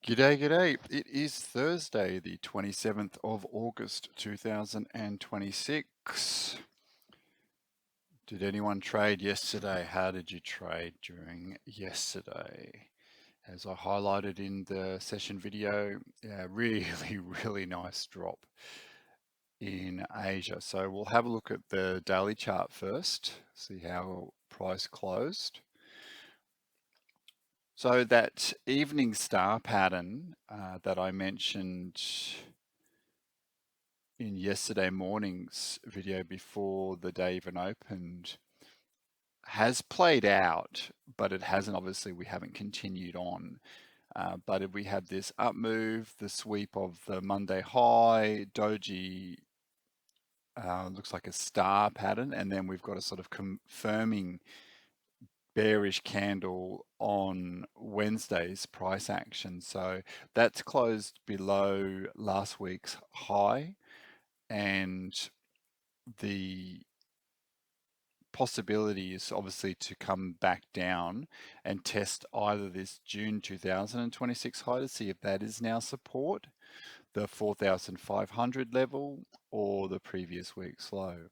G'day, g'day. It is Thursday, the 27th of August, 2026. Did anyone trade yesterday? How did you trade during yesterday? As I highlighted in the session video, yeah, really, really nice drop in Asia. So we'll have a look at the daily chart first, see how price closed. So that evening star pattern that I mentioned in yesterday morning's video before the day even opened has played out, but it hasn't, obviously, we haven't continued on. But we had this up move, the sweep of the Monday high, doji, looks like a star pattern, and then we've got a sort of confirming bearish candle on Wednesday's price action. So that's closed below last week's high, and the possibility is obviously to come back down and test either this June 2026 high to see if that is now support, the 4,500 level, or the previous week's low.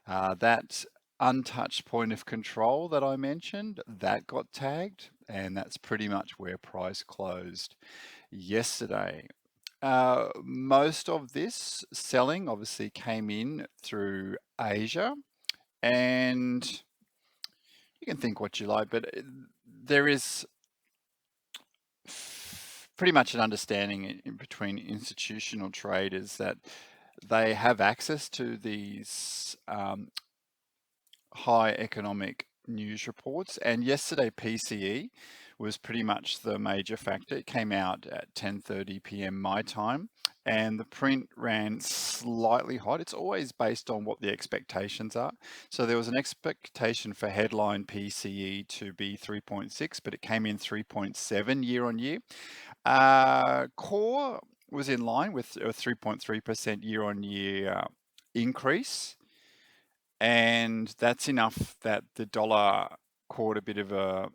That untouched point of control that I mentioned, that got tagged, and that's pretty much where price closed yesterday. Most of this selling obviously came in through Asia, and you can think what you like, but there is pretty much an understanding in between institutional traders that they have access to these high economic news reports. And yesterday, PCE was pretty much the major factor. It came out at 10:30 p.m. my time, and the print ran slightly hot. It's always based on what the expectations are. So there was an expectation for headline PCE to be 3.6, but it came in 3.7 year on year. Core was in line with a 3.3% year on year increase, and that's enough that the dollar caught a bit of a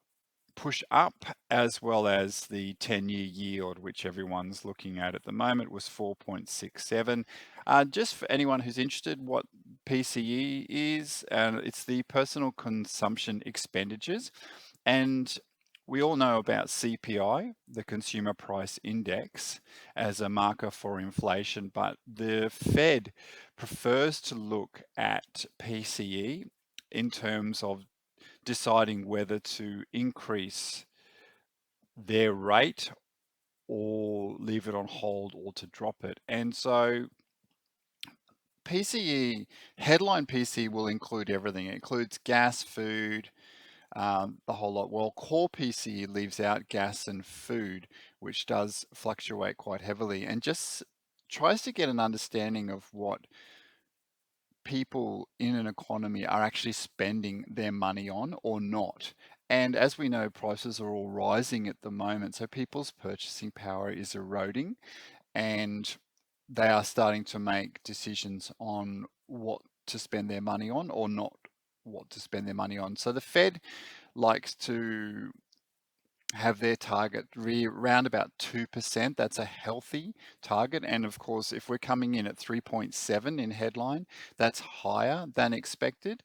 push up, as well as the 10-year yield, which everyone's looking at the moment, was 4.67. Just for anyone who's interested, what PCE is, it's the personal consumption expenditures. And we all know about CPI, the Consumer Price Index, as a marker for inflation, but the Fed prefers to look at PCE in terms of deciding whether to increase their rate or leave it on hold or to drop it. And so PCE, headline PCE will include everything. It includes gas, food, the whole lot. Well, core PCE leaves out gas and food, which does fluctuate quite heavily, and just tries to get an understanding of what people in an economy are actually spending their money on or not. And as we know, prices are all rising at the moment, so people's purchasing power is eroding, and they are starting to make decisions on what to spend their money on or not what to spend their money on. So the Fed likes to have their target round about 2%. That's a healthy target. And of course, if we're coming in at 3.7 in headline, that's higher than expected.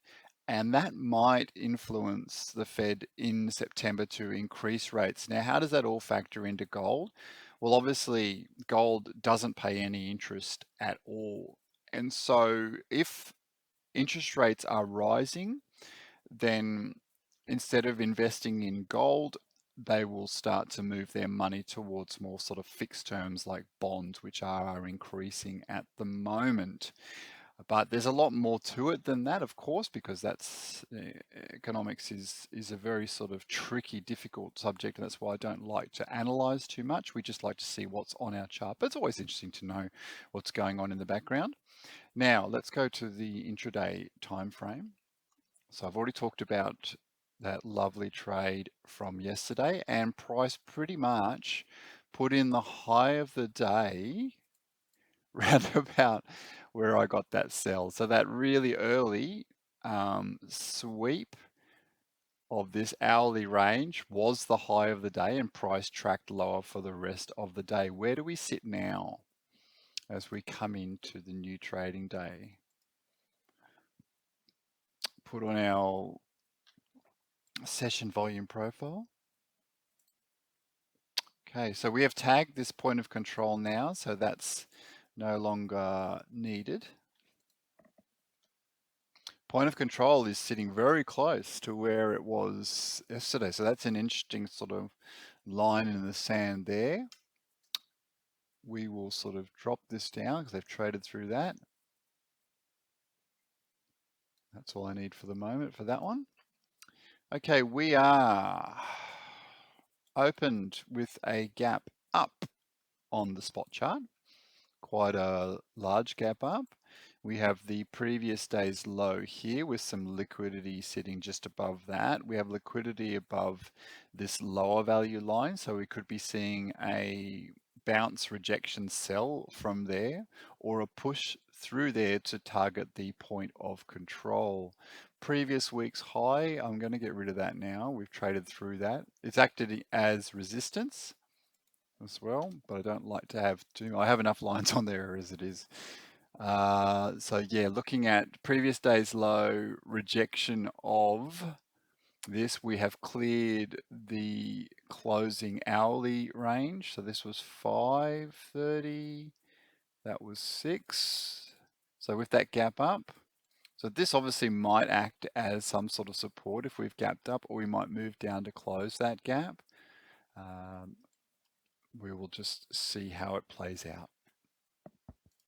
And that might influence the Fed in September to increase rates. Now, how does that all factor into gold? Well, obviously, gold doesn't pay any interest at all. And so if interest rates are rising, then instead of investing in gold, they will start to move their money towards more sort of fixed terms like bonds, which are increasing at the moment. But there's a lot more to it than that, of course, because that's economics is a very sort of tricky, difficult subject, and that's why I don't like to analyze too much. We just like to see what's on our chart, but it's always interesting to know what's going on in the background. Now, let's go to the intraday time frame. So I've already talked about that lovely trade from yesterday, and price pretty much put in the high of the day round about where I got that sell. So that really early sweep of this hourly range was the high of the day and price tracked lower for the rest of the day. Where do we sit now as we come into the new trading day? Put on our session volume profile. Okay, so we have tagged this point of control now, so that's no longer needed. Point of control is sitting very close to where it was yesterday, so that's an interesting sort of line in the sand there. We will sort of drop this down because they've traded through that. That's all I need for the moment for that one. Okay, we are opened with a gap up on the spot chart, quite a large gap up. We have the previous day's low here with some liquidity sitting just above that. We have liquidity above this lower value line, so we could be seeing a bounce rejection sell from there or a push through there to target the point of control. Previous week's high, I'm going to get rid of that now. We've traded through that. It's acted as resistance as well, but I don't like to have too, I have enough lines on there as it is. So yeah, looking at previous day's low, rejection of this, we have cleared the closing hourly range. So this was 530, that was 6. So with that gap up, so this obviously might act as some sort of support if we've gapped up, or we might move down to close that gap. We will just see how it plays out.